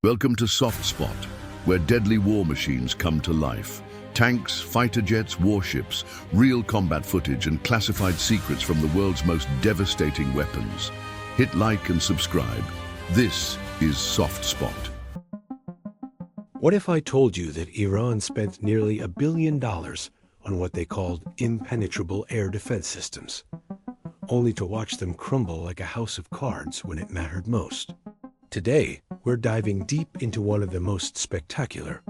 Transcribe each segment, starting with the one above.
Welcome to Soft Spot, where deadly war machines come to life. Tanks, fighter jets, warships, real combat footage and classified secrets from the world's most devastating weapons. Hit like and subscribe. This is Soft Spot. What if I told you that Iran spent nearly $1 billion on what they called impenetrable air defense systems, only to watch them crumble like a house of cards when it mattered most? Today, we're diving deep into one of the most spectacular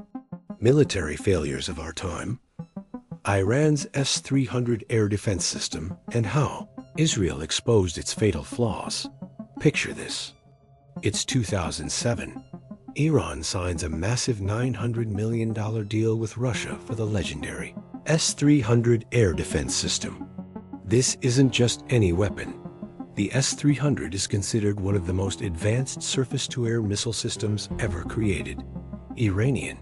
military failures of our time, Iran's S-300 air defense system, and how Israel exposed its fatal flaws. Picture this. It's 2007. Iran signs a massive $900 million deal with Russia for the legendary S-300 air defense system. This isn't just any weapon. The S-300 is considered one of the most advanced surface-to-air missile systems ever created. Iranian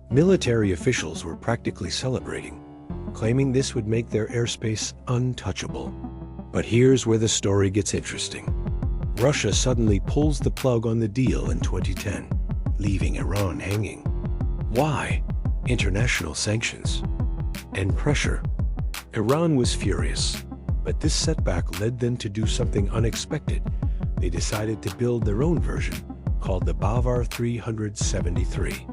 military officials were practically celebrating, claiming this would make their airspace untouchable. But here's where the story gets interesting. Russia suddenly pulls the plug on the deal in 2010, leaving Iran hanging. Why? International sanctions and pressure. Iran was furious. But this setback led them to do something unexpected. They decided to build their own version, called the Bavar 373.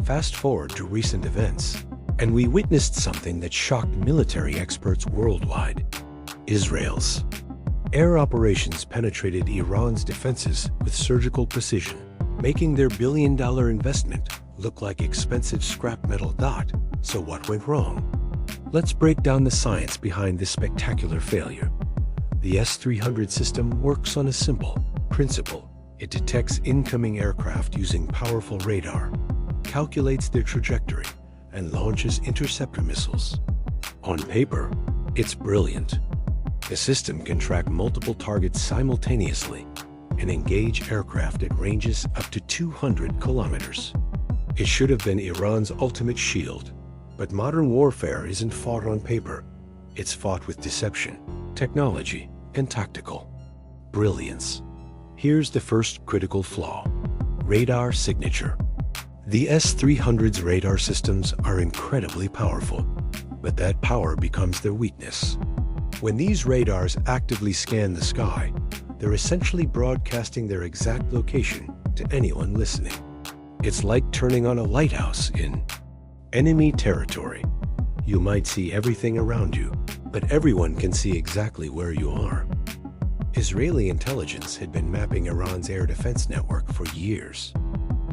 Fast forward to recent events, and we witnessed something that shocked military experts worldwide. Israel's air operations penetrated Iran's defenses with surgical precision, making their billion-dollar investment look like expensive scrap metal dot. So what went wrong? Let's break down the science behind this spectacular failure. The S-300 system works on a simple principle. It detects incoming aircraft using powerful radar, calculates their trajectory, and launches interceptor missiles. On paper, it's brilliant. The system can track multiple targets simultaneously and engage aircraft at ranges up to 200 kilometers. It should have been Iran's ultimate shield. But modern warfare isn't fought on paper. It's fought with deception, technology, and tactical brilliance. Here's the first critical flaw: radar signature. The S-300's radar systems are incredibly powerful, but that power becomes their weakness. When these radars actively scan the sky, they're essentially broadcasting their exact location to anyone listening. It's like turning on a lighthouse in enemy territory. You might see everything around you, but everyone can see exactly where you are. Israeli intelligence had been mapping Iran's air defense network for years.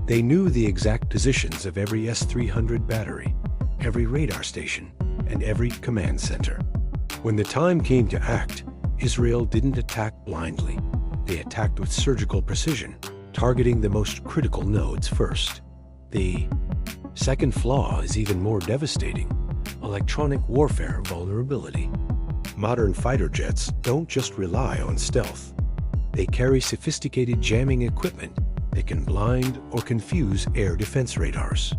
They knew the exact positions of every S-300 battery, every radar station, and every command center. When the time came to act, Israel didn't attack blindly. They attacked with surgical precision, targeting the most critical nodes first. The second flaw is even more devastating: electronic warfare vulnerability. Modern fighter jets don't just rely on stealth. They carry sophisticated jamming equipment that can blind or confuse air defense radars.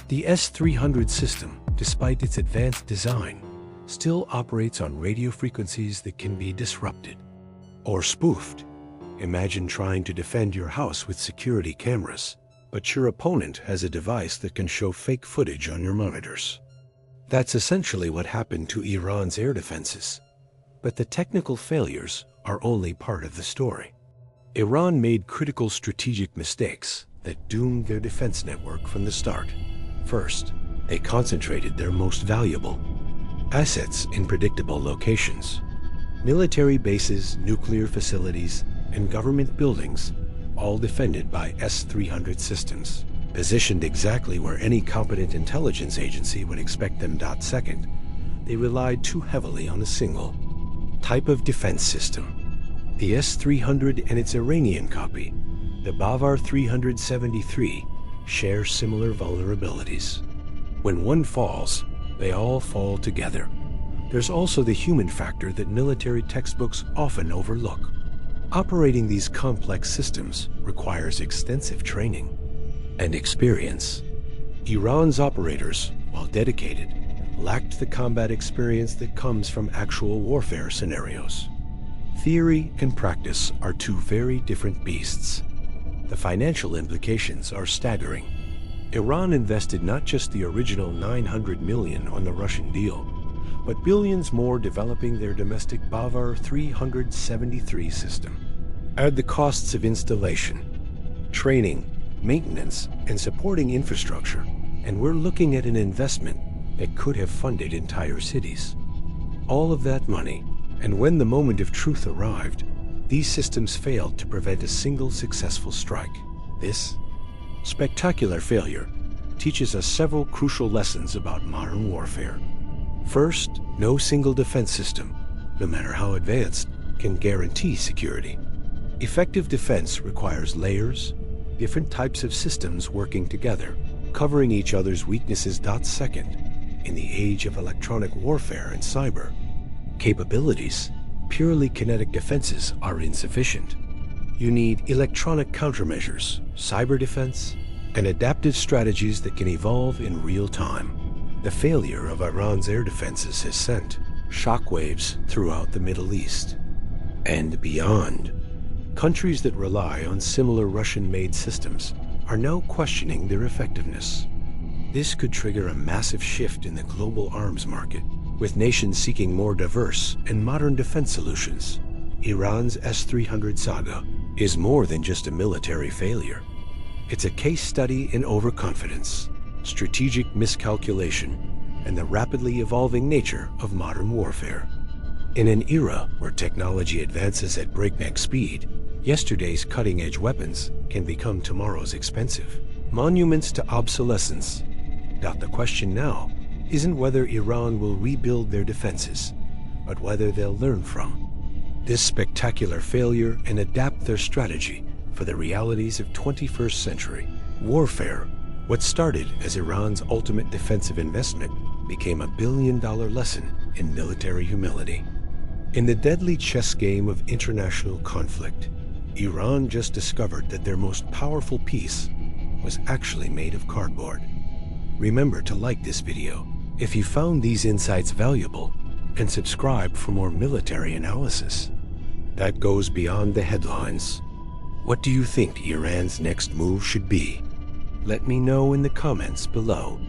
The S-300 system, despite its advanced design, still operates on radio frequencies that can be disrupted or spoofed. Imagine trying to defend your house with security cameras, but your opponent has a device that can show fake footage on your monitors. That's essentially what happened to Iran's air defenses. But the technical failures are only part of the story. Iran made critical strategic mistakes that doomed their defense network from the start. First, they concentrated their most valuable assets in predictable locations. Military bases, nuclear facilities, and government buildings, all defended by S-300 systems, positioned exactly where any competent intelligence agency would expect them. Second, they relied too heavily on a single type of defense system. The S-300 and its Iranian copy, the Bavar 373, share similar vulnerabilities. When one falls, they all fall together. There's also the human factor that military textbooks often overlook. Operating these complex systems requires extensive training and experience. Iran's operators, while dedicated, lacked the combat experience that comes from actual warfare scenarios. Theory and practice are two very different beasts. The financial implications are staggering. Iran invested not just the original $900 million on the Russian deal, but billions more developing their domestic Bavar 373 system. Add the costs of installation, training, maintenance, and supporting infrastructure, and we're looking at an investment that could have funded entire cities. All of that money, and when the moment of truth arrived, these systems failed to prevent a single successful strike. This spectacular failure teaches us several crucial lessons about modern warfare. First, no single defense system, no matter how advanced, can guarantee security. Effective defense requires layers, different types of systems working together, covering each other's weaknesses. Second, in the age of electronic warfare and cyber capabilities, purely kinetic defenses are insufficient. You need electronic countermeasures, cyber defense, and adaptive strategies that can evolve in real time. The failure of Iran's air defenses has sent shockwaves throughout the Middle East and beyond. Countries that rely on similar Russian-made systems are now questioning their effectiveness. This could trigger a massive shift in the global arms market, with nations seeking more diverse and modern defense solutions. Iran's S-300 saga is more than just a military failure. It's a case study in overconfidence, strategic miscalculation, and the rapidly evolving nature of modern warfare. In an era where technology advances at breakneck speed, yesterday's cutting-edge weapons can become tomorrow's expensive monuments to obsolescence. The question now isn't whether Iran will rebuild their defenses, but whether they'll learn from this spectacular failure and adapt their strategy for the realities of 21st century warfare. What started as Iran's ultimate defensive investment became a billion-dollar lesson in military humility. In the deadly chess game of international conflict, Iran just discovered that their most powerful piece was actually made of cardboard. Remember to like this video if you found these insights valuable, and subscribe for more military analysis that goes beyond the headlines. What do you think Iran's next move should be? Let me know in the comments below.